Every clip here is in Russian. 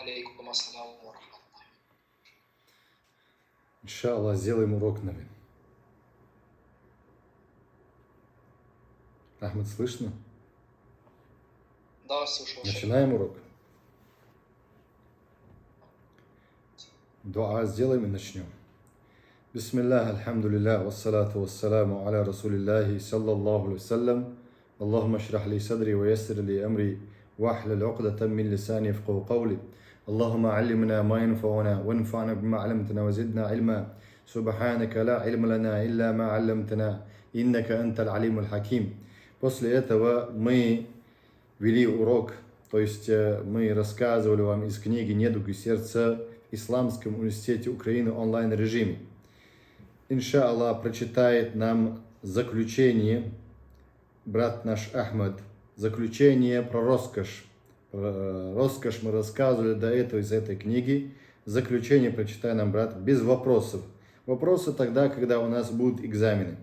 Алейкум ассаляму ва рахматуллахи. Иншаллах, сделаем урок, наверное. Ахмед, слышно? Да, слышал. Начинаем урок. Дуа сделаем и начнем. Бисмиллах, альхамдулиллах, вассалату вассаламу аля расулиллахи, саллаллаху алейхи вассалям. Аллахумма шрах ли садри ва яссир ли амри, вахлил уqдатам мин лисани яфқаху қавли. Аллахумма аллимна ма янфауна, ванфана бима алламтана, ва зидна илма. Субханака ла илма лана илля ма алламтана, иннака антал алимул хаким. После этого мы вели урок, то есть мы рассказывали вам из книги «Недуги сердца» в Исламском университете Украины онлайн-режиме. Иншаллах, прочитает нам заключение брат наш Ахмед, заключение про роскошь. Про роскошь мы рассказывали до этого из этой книги. Заключение прочитай нам, брат, без вопросов. Вопросы тогда, когда у нас будут экзамены.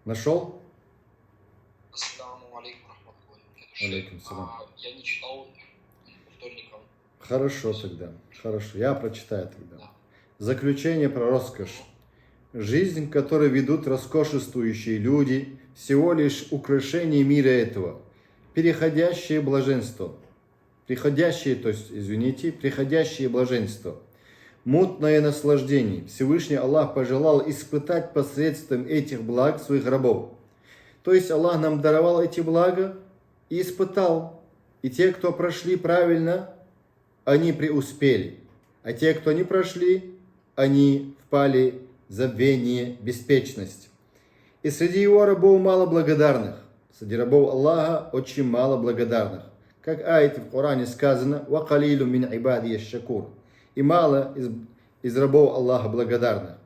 Нашел? Ассаляму алейкум рахматуллахи. Алейкум салам. Я не читал вторником. Хорошо тогда. Хорошо. Я прочитаю тогда. Да. Заключение про роскошь. Жизнь, которой ведут роскошествующие люди, всего лишь украшение мира этого. Приходящее блаженство. Приходящее блаженство. Мутное наслаждение. Всевышний Аллах пожелал испытать посредством этих благ своих рабов. То есть Аллах нам даровал эти блага и испытал. И те, кто прошли правильно, они преуспели. А те, кто не прошли, они впали в забвение, беспечность. И среди его рабов мало благодарных. Среди рабов Аллаха очень мало благодарных. Как аяте в Коране сказано: «Вакалилу мин ибади шакур». И мало из рабов Аллаха благодарных.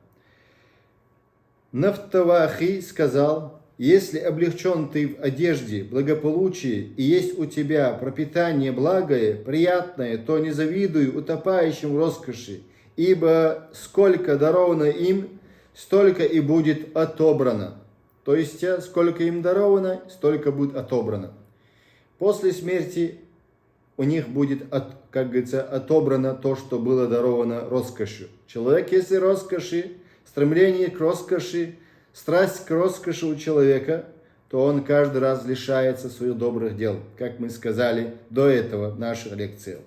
Нафтавахи сказал: если облегчен ты в одежде, благополучии, и есть у тебя пропитание благое, приятное, то не завидуй утопающим в роскоши, ибо сколько даровано им, столько и будет отобрано. То есть, сколько им даровано, столько будет отобрано. После смерти у них будет, как говорится, отобрано то, что было даровано роскошью. Человек, если роскоши, стремление к роскоши, страсть к роскоши у человека, то он каждый раз лишается своих добрых дел, как мы сказали до этого в наших лекциях.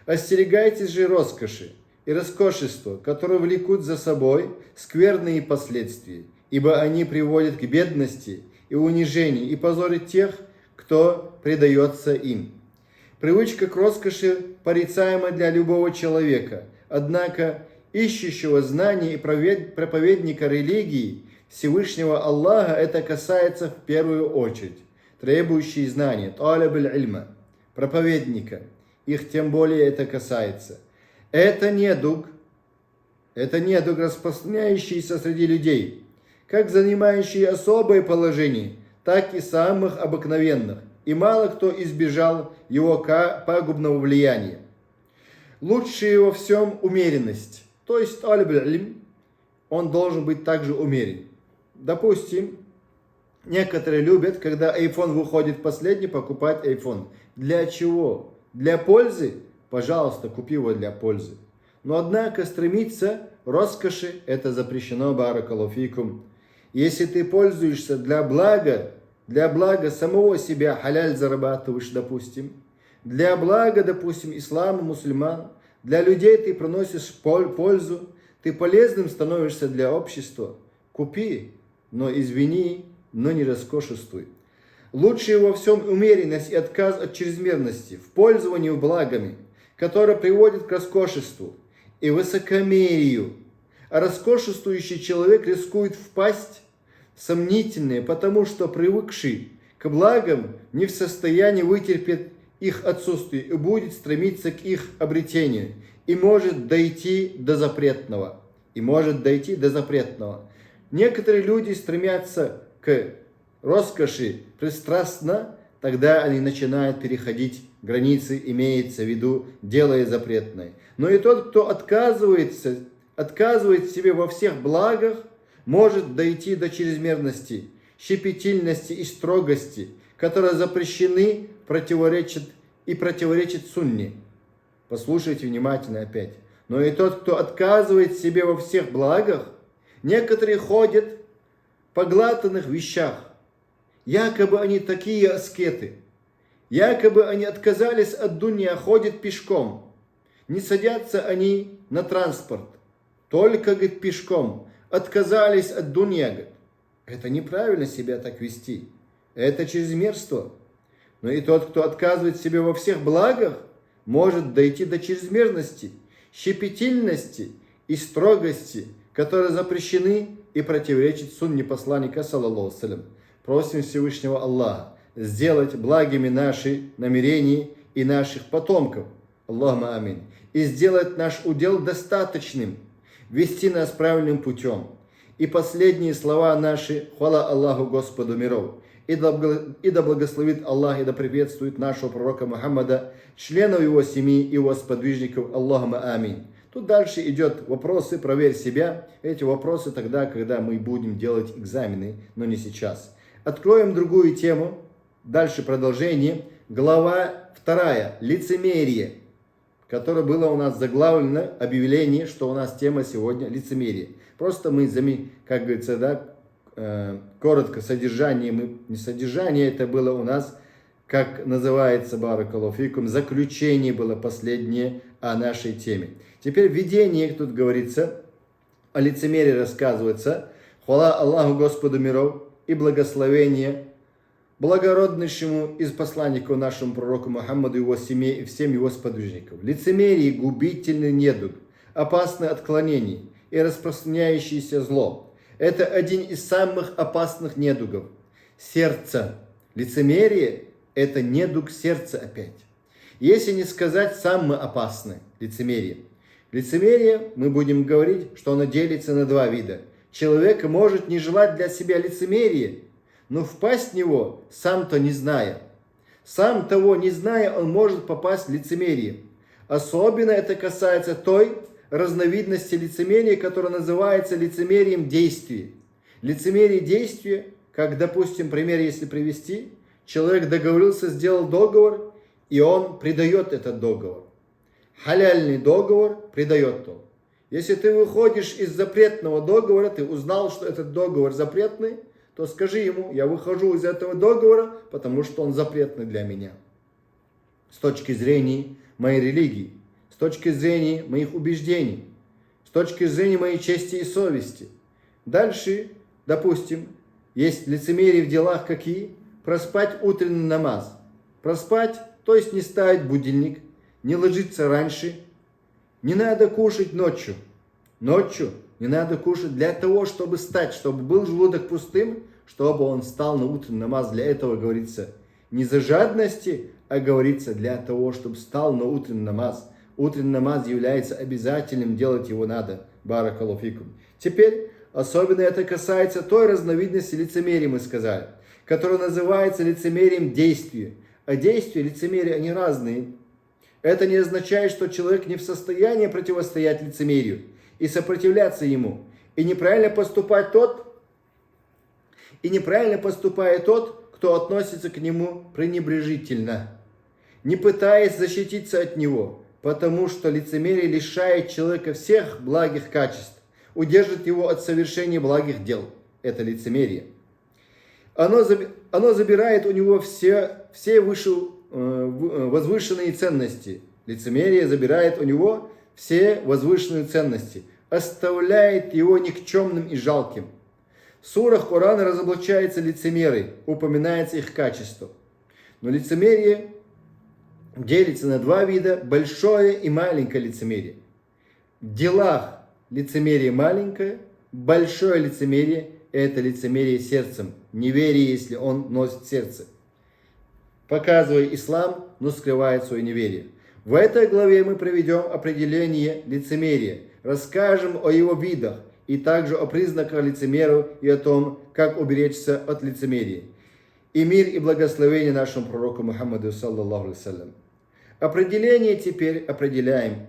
Остерегайтесь же роскоши и роскошества, которые влекут за собой скверные последствия, ибо они приводят к бедности и унижению и позорят тех, кто предается им. Привычка к роскоши порицаема для любого человека, однако ищущего знания и проповедника религии Всевышнего Аллаха это касается в первую очередь. Требующие знания, талаб аль-ильма, проповедника, их тем более это касается. Это недуг, распространяющийся среди людей, как занимающий особое положение, так и самых обыкновенных, и мало кто избежал его пагубного влияния. Лучшее во всем умеренность, то есть талаб аль-ильм, он должен быть также умерен. Допустим, некоторые любят, когда iPhone выходит последний, покупать iPhone. Для чего? Для пользы? Пожалуйста, купи его для пользы. Но однако стремиться к роскоши, это запрещено, баракаллаху фикум. Если ты пользуешься для блага самого себя, халяль зарабатываешь, допустим, для блага, допустим, ислама, мусульман, для людей ты приносишь пользу, ты полезным становишься для общества, купи, но извини, но не роскошествуй. Лучше во всем умеренность и отказ от чрезмерности в пользовании благами, которое приводит к роскошеству и высокомерию. А роскошествующий человек рискует впасть в сомнительное, потому что привыкший к благам не в состоянии вытерпеть их отсутствие и будет стремиться к их обретению и может дойти до запретного. Некоторые люди стремятся к роскоши пристрастно, тогда они начинают переходить границы, имеется в виду, делая запретное. Но и тот, кто отказывается отказывает себе во всех благах, может дойти до чрезмерности, щепетильности и строгости, которые запрещены, противоречат сунне. Послушайте внимательно опять. Но и тот, кто отказывает себе во всех благах, некоторые ходят в поглатанных вещах. Якобы они такие аскеты. Якобы они отказались от дунья, ходят пешком. Не садятся они на транспорт. Только, говорит, пешком. Отказались от дунья, говорит. Это неправильно себя так вести. Это чрезмерство. Но и тот, кто отказывает себе во всех благах, может дойти до чрезмерности, щепетильности и строгости, которые запрещены и противоречат сунне посланника, саллаллаху алейхи ва саллям. Просим Всевышнего Аллаха сделать благими наши намерения и наших потомков. Аллахума амин. И сделать наш удел достаточным, вести нас правильным путем. И последние слова наши: хвала Аллаху Господу миров. И да благословит Аллах и да приветствует нашего пророка Мухаммада, членов его семьи и его сподвижников. Аллахума амин. Тут дальше идет вопросы, проверь себя. Эти вопросы тогда, когда мы будем делать экзамены, но не сейчас. Откроем другую тему. Дальше продолжение. Глава 2. Лицемерие. Которое было у нас заглавлено, объявление, что у нас тема сегодня лицемерие. Просто мы, как говорится, да, коротко содержание, не содержание, это было у нас, как называется, баракаллаху фикум, заключение было последнее о нашей теме. Теперь введение, тут говорится, о лицемерии рассказывается. Хвала Аллаху Господу миров и благословение благороднейшему из посланников нашему пророку Мухаммаду, его семье и всем его сподвижникам. Лицемерие – губительный недуг, опасное отклонение и распространяющееся зло. Это один из самых опасных недугов. Сердце. Лицемерие – это недуг сердца опять. Если не сказать самое опасное лицемерие. Лицемерие, мы будем говорить, что оно делится на два вида. Человек может не желать для себя лицемерие, но впасть в него, сам-то не зная. Сам того не зная, он может попасть в лицемерие. Особенно это касается той разновидности лицемерия, которая называется лицемерием действия. Лицемерие действия, как, допустим, пример, если привести, человек договорился, сделал договор, и он предает этот договор. Халяльный договор предает он. Если ты выходишь из запретного договора, ты узнал, что этот договор запретный, то скажи ему: я выхожу из этого договора, потому что он запретный для меня. С точки зрения моей религии, с точки зрения моих убеждений, с точки зрения моей чести и совести. Дальше, допустим, есть лицемерие в делах какие? Проспать утренний намаз. Проспать, то есть не ставить будильник, не ложиться раньше. Не надо кушать ночью. Ночью не надо кушать для того, чтобы встать, чтобы был желудок пустым, чтобы он встал на утренний намаз. Для этого говорится не за жадности, а говорится для того, чтобы встал на утренний намаз. Утренний намаз является обязательным, делать его надо. Баракаллаху фикум. Теперь, особенно это касается той разновидности лицемерия, мы сказали, которая называется лицемерием действия. А действия, лицемерия, они разные. Это не означает, что человек не в состоянии противостоять лицемерию и сопротивляться ему. И неправильно поступает тот, кто относится к нему пренебрежительно, не пытаясь защититься от него, потому что лицемерие лишает человека всех благих качеств, удержит его от совершения благих дел. Это лицемерие. Оно забирает у него все возвышенные ценности. Лицемерие забирает у него все возвышенные ценности, оставляет его никчемным и жалким. В сурах Корана разоблачаются лицемеры, упоминается их качество. Но лицемерие делится на два вида: большое и маленькое лицемерие. В делах лицемерие маленькое, большое лицемерие – это лицемерие сердцем, неверие, если он носит сердце, показывая ислам, но скрывает свое неверие. В этой главе мы приведем определение лицемерия, расскажем о его видах и также о признаках лицемеров и о том, как уберечься от лицемерия. И мир и благословение нашему пророку Мухаммаду, саллаллаху алейхи ва саллям. Определение теперь определяем.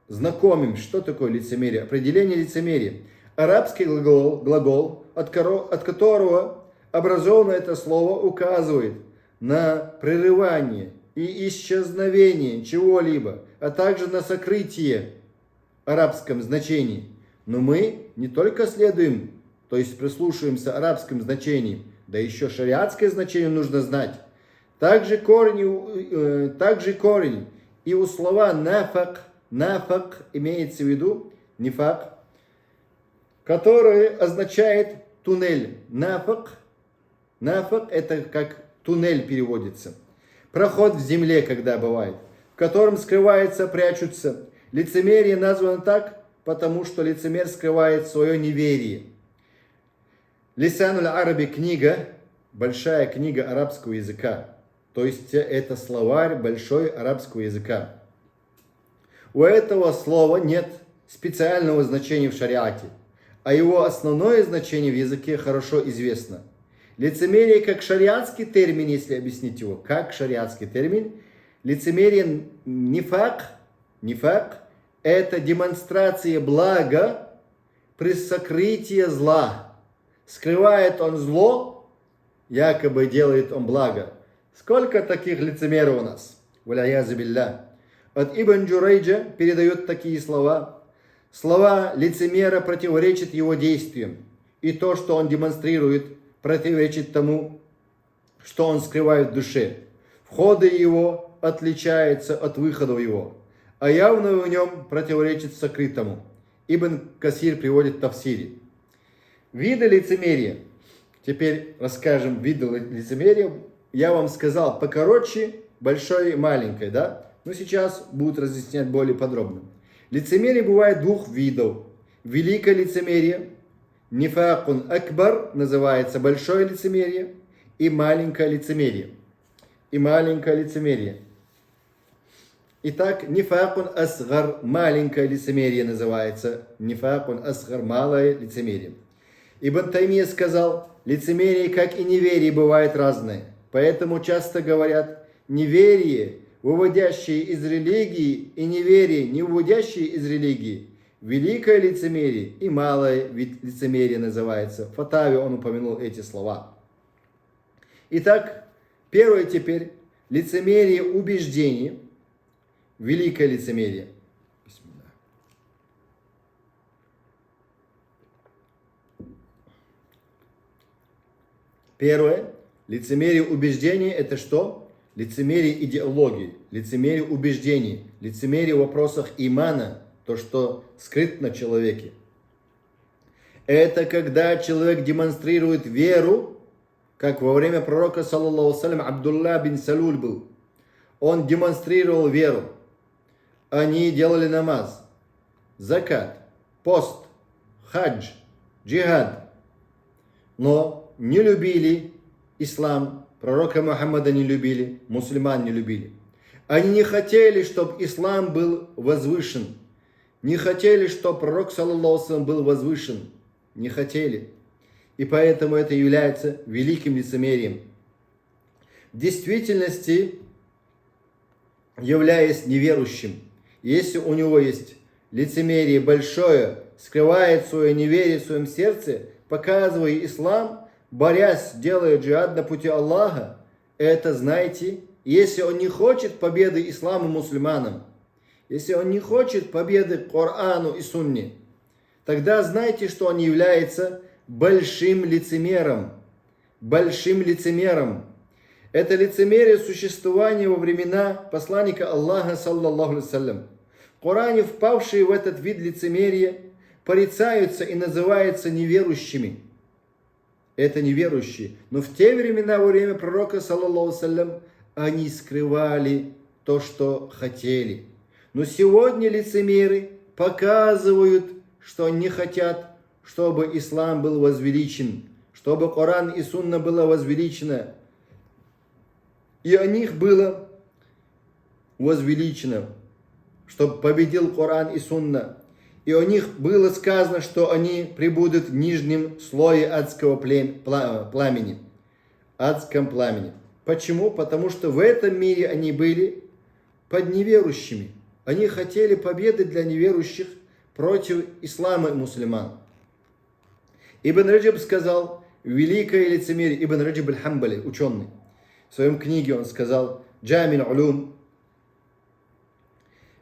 знакомим, что такое лицемерие. Определение лицемерия. Арабский глагол, от которого образовано это слово, указывает на прерывание и исчезновение чего-либо, а также на сокрытие в арабском значении. Но мы не только следуем, то есть прислушиваемся арабским значениям, да еще шариатское значение нужно знать. Также корень и у слова нафак имеется в виду, нифак, который означает туннель. Нафак это как туннель переводится. Проход в земле, когда бывает, в котором скрывается, прячутся. Лицемерие названо так, потому что лицемер скрывает свое неверие. Лисануль Араби книга, большая книга арабского языка. То есть это словарь большой арабского языка. У этого слова нет специального значения в шариате, а его основное значение в языке хорошо известно. Лицемерие как шариатский термин, если объяснить его, как шариатский термин, лицемерие нифак это демонстрация блага при сокрытии зла. Скрывает он зло, якобы делает он благо. Сколько таких лицемеров у нас? Валяязу билля. От Ибн Джурейджа передает такие слова. Слова лицемера противоречат его действиям. И то, что он демонстрирует, противоречит тому, что он скрывает в душе. Входы его отличаются от выходов его, а явное в нем противоречит сокрытому. Ибн Касир приводит в тафсире. Виды лицемерия. Теперь расскажем виды лицемерия. Я вам сказал покороче, большое и маленькое, да? Но сейчас будут разъяснять более подробно. Лицемерие бывает двух видов. Великое лицемерие, нифакун акбар, называется большое лицемерие, и маленькое лицемерие. Итак, нифакун асгар, маленькое лицемерие называется. Нифакун асгар, малое лицемерие. Ибн Таймия сказал, лицемерие, как и неверие, бывает разное. Поэтому часто говорят, неверие, выводящее из религии, и неверие, не выводящее из религии. Великое лицемерие и малое лицемерие называется. В Фатаве он упомянул эти слова. Итак, первое теперь, лицемерие убеждений, великое лицемерие. Первое, лицемерие убеждений это что? Лицемерие идеологии, лицемерие убеждений, лицемерие в вопросах имана, то, что скрыто на человеке. Это когда человек демонстрирует веру, как во время пророка, саллаллаху салям, Абдулла бин Салуль был. Он демонстрировал веру. Они делали намаз, закат, пост, хадж, джихад. Но не любили ислам, пророка Мухаммада не любили, мусульман не любили. Они не хотели, чтобы ислам был возвышен. Не хотели, чтобы пророк, саллаллаху салям, был возвышен. Не хотели. И поэтому это является великим лицемерием. В действительности, являясь неверующим, если у него есть лицемерие большое, скрывает свое неверие в своем сердце, показывая ислам, борясь, делая джихад на пути Аллаха, это, знаете, если он не хочет победы исламу мусульманам, если он не хочет победы Корану и Сунне, тогда знайте, что он является большим лицемером. Большим лицемером. Это лицемерие существования во времена посланника Аллаха, саллаллаху алейхи вассалям. В Коране впавшие в этот вид лицемерия порицаются и называются неверующими. Это неверующие. Но в те времена, во время пророка, саллаллаху алейхи вассалям, они скрывали то, что хотели. Но сегодня лицемеры показывают, что не хотят, чтобы ислам был возвеличен, чтобы Коран и Сунна было возвеличено. И о них было возвеличено, чтобы победил Коран и Сунна. И о них было сказано, что они пребудут в нижнем слое адского пламени. Адском пламени. Почему? Потому что в этом мире они были под неверующими. Они хотели победы для неверующих против ислама и мусульман. Ибн Раджаб сказал, великое лицемерие, Ибн Раджаб аль-Хамбали, ученый, в своем книге он сказал, Джамиль улум,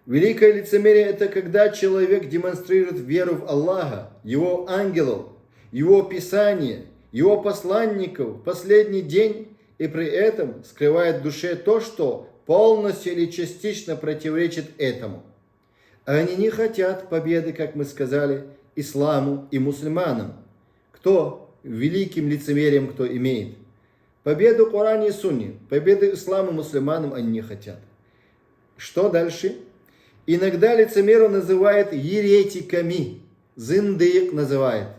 великое лицемерие – это когда человек демонстрирует веру в Аллаха, Его ангелов, Его Писание, Его посланников в последний день и при этом скрывает в душе то, что полностью или частично противоречит этому. Они не хотят победы, как мы сказали, исламу и мусульманам. Кто великим лицемерием, кто имеет? Победу в Коране и Сунне, победу исламу и мусульманам они не хотят. Что дальше? Иногда лицемеров называют еретиками. Зиндык называет.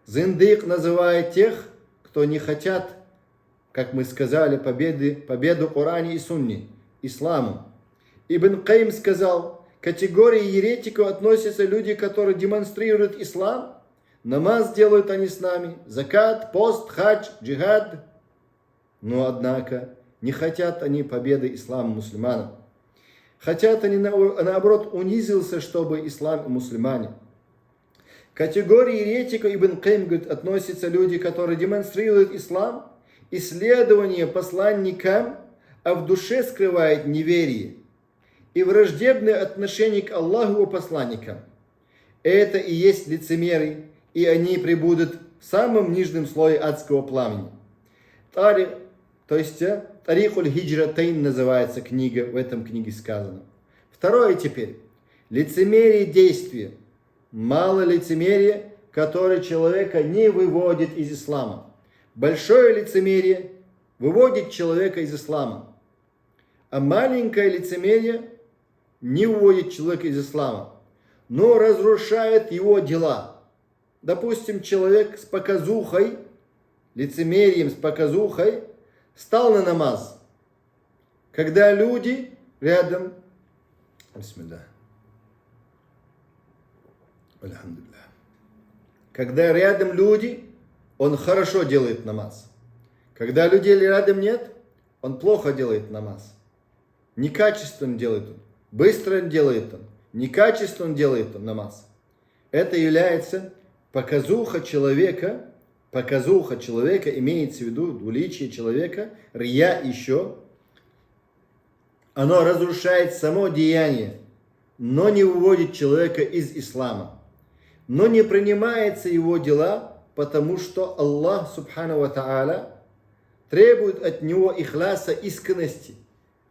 Зиндык называет тех, кто не хотят, как мы сказали, победу в Коране и Сунне, исламу. Ибн Каим сказал, к категории еретиков относятся люди, которые демонстрируют ислам, намаз делают они с нами, закат, пост, хадж, джихад. Но, однако, не хотят они победы ислама мусульманам. Хотят они, наоборот, унизился, чтобы ислам и мусульмане. К категории еретиков Ибн Каим говорит, относятся люди, которые демонстрируют ислам, исследование посланникам, а в душе скрывает неверие и враждебное отношение к Аллаху и посланникам. Это и есть лицемеры, и они пребудут в самом нижнем слое адского пламени. То есть Тарихуль Хиджратайн называется книга, в этом книге сказано. Второе теперь. Лицемерие действия. Мало лицемерия, которое человека не выводит из ислама. Большое лицемерие выводит человека из ислама. А маленькое лицемерие не выводит человека из ислама, но разрушает его дела. Допустим, человек с показухой, лицемерием, с показухой, стал на намаз. Когда люди рядом, когда рядом люди, он хорошо делает намаз. Когда людей рядом нет, он плохо делает намаз. Некачественно делает он. Быстро делает он. Некачественно делает он намаз. Это является показуха человека. Показуха человека имеется в виду двуличие человека. Рия еще. Оно разрушает само деяние, но не выводит человека из ислама. Но не принимается его дела, потому что Аллах, субхану ва та'аля, требует от него ихласа, искренности.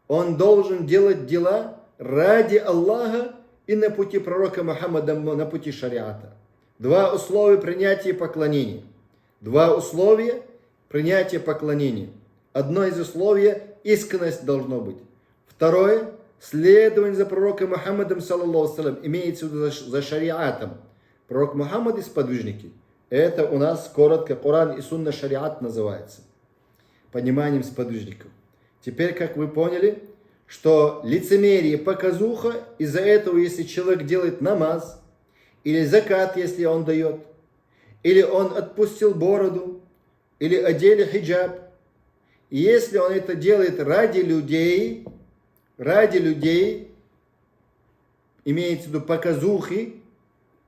Он должен делать дела ради Аллаха и на пути пророка Мухаммада, на пути шариата. Два условия принятия поклонения. Два условия принятия поклонения. Одно из условий – искренность должно быть. Второе – следование за пророком Мухаммадом, саллаллаху салям, имеется в виду за шариатом. Пророк Мухаммад и сподвижники. Это у нас коротко Коран и Сунна шариат называется. Пониманием сподвижников. Теперь, как вы поняли, что лицемерие, показуха, из-за этого, если человек делает намаз, или закат, если он дает, или он отпустил бороду, или одели хиджаб, и если он это делает ради людей, имеется в виду показухи,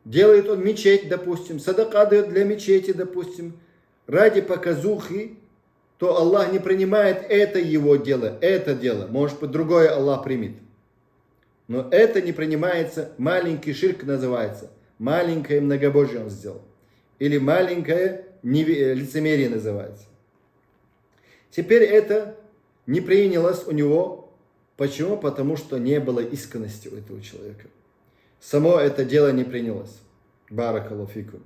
делает он мечеть, допустим, садака дает для мечети, допустим, ради показухи, то Аллах не принимает это его дело, это дело. Может быть, другое Аллах примет. Но это не принимается, маленький ширк называется. Маленькое многобожие он сделал. Или маленькое лицемерие называется. Теперь это не принялось у него. Почему? Потому что не было искренности у этого человека. Само это дело не принялось. Баракаллаху фикум.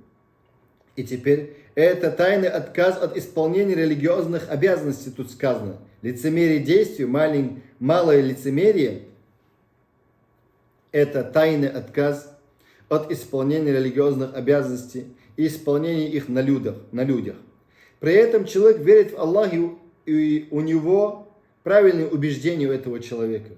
И теперь это тайный отказ от исполнения религиозных обязанностей, тут сказано. Лицемерие действий, малое лицемерие, это тайный отказ от исполнения религиозных обязанностей и исполнения их на людях. При этом человек верит в Аллаха, и у него правильные убеждения у этого человека.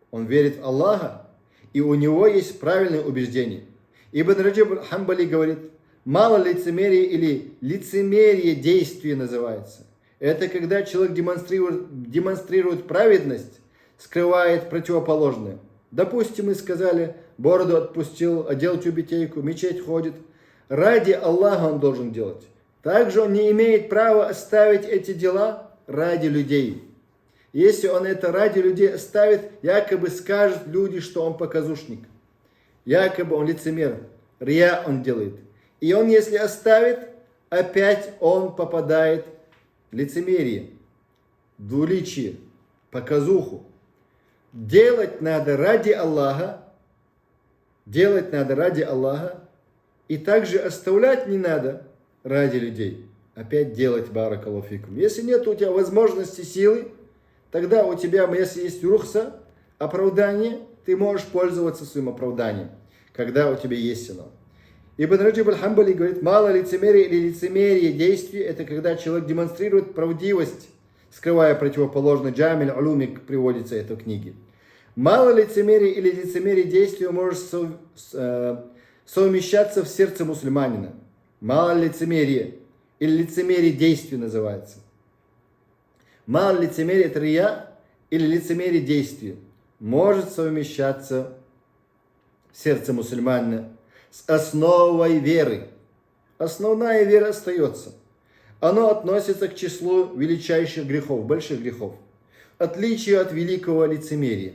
Он верит в Аллаха, и у него есть правильные убеждения. Ибн Раджаб аль-Хамбали говорит, мало лицемерие или лицемерие действия называется. Это когда человек демонстрирует праведность, скрывает противоположное. Допустим, мы сказали, бороду отпустил, одел тюбетейку, мечеть ходит. Ради Аллаха он должен делать. Также он не имеет права оставить эти дела ради людей. Если он это ради людей оставит, якобы скажут люди, что он показушник. Якобы он лицемер. Рия он делает. И он, если оставит, опять он попадает в лицемерие, двуличие, показуху. Делать надо ради Аллаха. Делать надо ради Аллаха. И также оставлять не надо ради людей. Опять делать баракаллаху фикум. Если нет у тебя возможности, силы, тогда у тебя, если есть рухса, оправдание, ты можешь пользоваться своим оправданием, когда у тебя есть оно. Ибн Раджаб аль-Хамбали говорит, мало лицемерия или лицемерие действий, это когда человек демонстрирует правдивость, скрывая противоположно. Джамиль Улуми приводится это в книге. Мало лицемерия или лицемерие действия может совмещаться в сердце мусульманина. Мало лицемерия или лицемерие действий называется. Мало лицемерия это рия или лицемерие действия может совмещаться в сердце мусульманина с основой веры. Основная вера остается. Оно относится к числу величайших грехов, больших грехов. Отличие от великого лицемерия.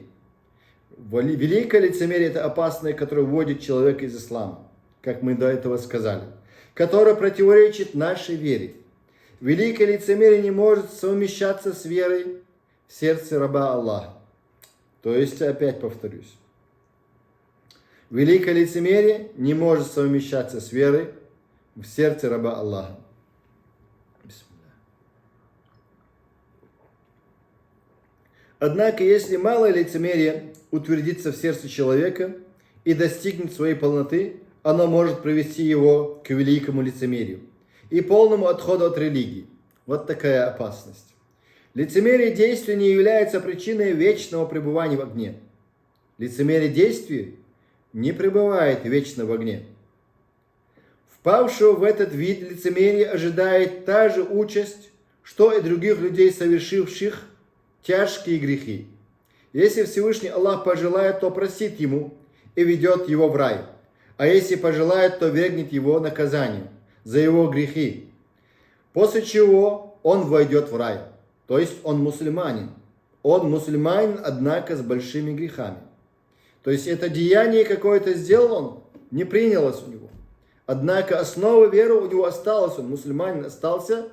Великое лицемерие это опасное, которое вводит человека из ислама, как мы до этого сказали, которое противоречит нашей вере. Великое лицемерие не может совмещаться с верой в сердце раба Аллаха. То есть, опять повторюсь, великое лицемерие не может совмещаться с верой в сердце раба Аллаха. Однако, если малое лицемерие утвердится в сердце человека и достигнет своей полноты, оно может привести его к великому лицемерию и полному отходу от религии. Вот такая опасность. Лицемерие действия не является причиной вечного пребывания в огне. Лицемерие действия не пребывает вечно в огне. Впавшего в этот вид лицемерия ожидает та же участь, что и других людей, совершивших тяжкие грехи. Если Всевышний Аллах пожелает, то простит ему и ведет его в рай. А если пожелает, то вергнет его наказанию за его грехи. После чего он войдет в рай. То есть он мусульманин. Он мусульманин, однако с большими грехами. То есть это деяние какое-то сделал он, не принялось у него. Однако основа веры у него осталась, он мусульманин остался.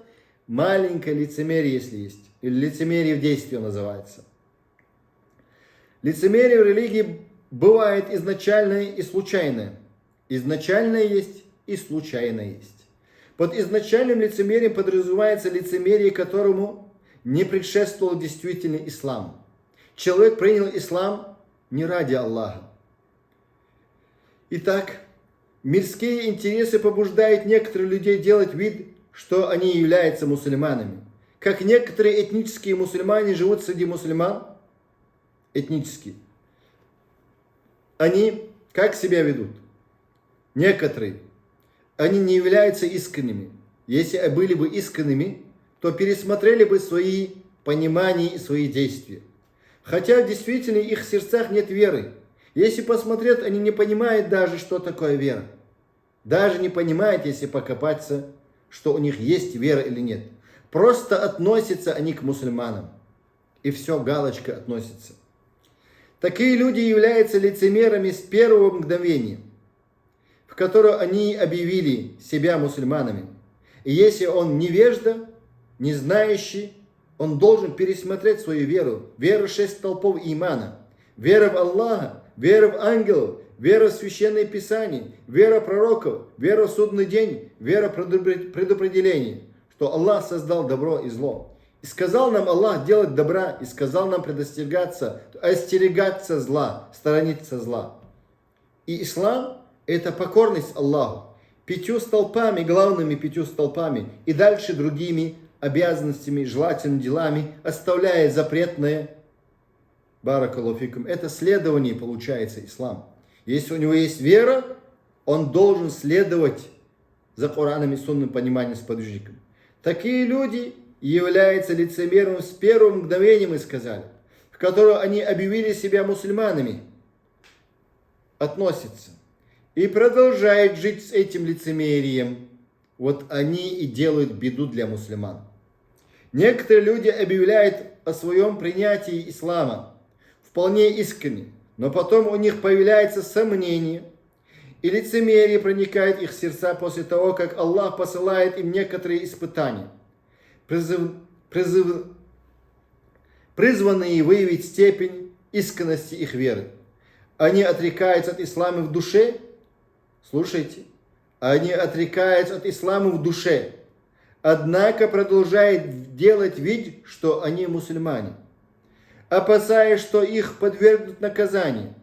Маленькое лицемерие, если есть. Или лицемерие в действии называется. Лицемерие в религии бывает изначальное и случайное. Изначальное есть и случайное есть. Под изначальным лицемерием подразумевается лицемерие, которому не предшествовал действительный ислам. Человек принял ислам не ради Аллаха. Итак, мирские интересы побуждают некоторых людей делать вид, что они являются мусульманами. Как некоторые этнические мусульмане живут среди мусульман, этнические. Они как себя ведут? Некоторые. Они не являются искренними. Если были бы искренними, то пересмотрели бы свои понимания и свои действия. Хотя в действительно их сердцах нет веры. Если посмотреть, они не понимают даже, что такое вера. Даже не понимают, если покопаться, что у них есть вера или нет. Просто относятся они к мусульманам. И все, галочка относится. Такие люди являются лицемерами с первого мгновения, в котором они объявили себя мусульманами. И если он невежда, не знающий, он должен пересмотреть свою веру. Вера 6 столпов имана. Вера в Аллаха, вера в ангелов, вера в священное писание, вера в пророков, вера в судный день, вера в предопределение, что Аллах создал добро и зло. И сказал нам Аллах делать добра, и сказал нам предостерегаться, остерегаться зла, сторониться зла. И ислам – это покорность Аллаху. 5 столпами, главными 5 столпами, и дальше другими обязанностями, желательными делами, оставляя запретное, баракаллаху фикум, это следование получается ислам. Если у него есть вера, он должен следовать за Кораном и Сунным пониманием с подвижником. Такие люди являются лицемером с первым мгновением, мы сказали, в котором они объявили себя мусульманами. относится и продолжает жить с этим лицемерием, вот они и делают беду для мусульман. Некоторые люди объявляют о своем принятии ислама вполне искренне, но потом у них появляется сомнение, и лицемерие проникает в их сердца после того, как Аллах посылает им некоторые испытания, призванные выявить степень искренности их веры. Они отрекаются от ислама в душе. Слушайте. Они отрекаются от ислама в душе. Однако продолжают делать вид, что они мусульмане. Опасаясь, что их подвергнут наказанию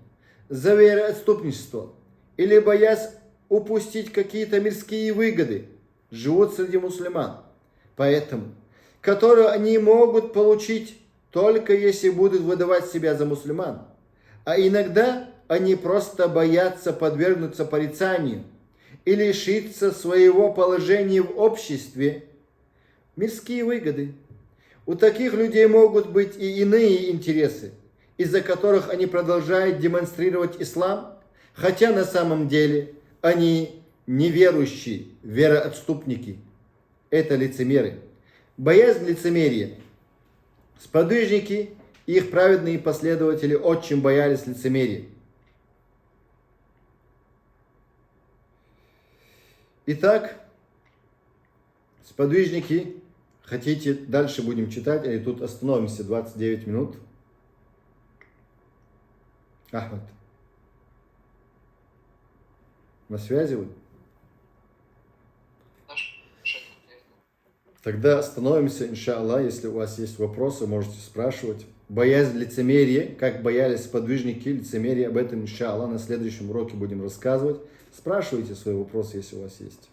за вероотступничество или боясь упустить какие-то мирские выгоды, живут среди мусульман. Поэтому, которые они могут получить только если будут выдавать себя за мусульман. А иногда они просто боятся подвергнуться порицанию и лишиться своего положения в обществе. Мирские выгоды. У таких людей могут быть и иные интересы, из-за которых они продолжают демонстрировать ислам, хотя на самом деле они неверующие, вероотступники. Это лицемеры. Боязнь лицемерия. Сподвижники и их праведные последователи очень боялись лицемерия. Итак, сподвижники, хотите дальше будем читать, или тут остановимся 29 минут? Ахмад, на связи вы? Тогда остановимся, иншаллах. Если у вас есть вопросы, можете спрашивать. Боязнь лицемерия, как боялись сподвижники лицемерия, об этом, иншаллах, на следующем уроке будем рассказывать. Спрашивайте свои вопросы, если у вас есть.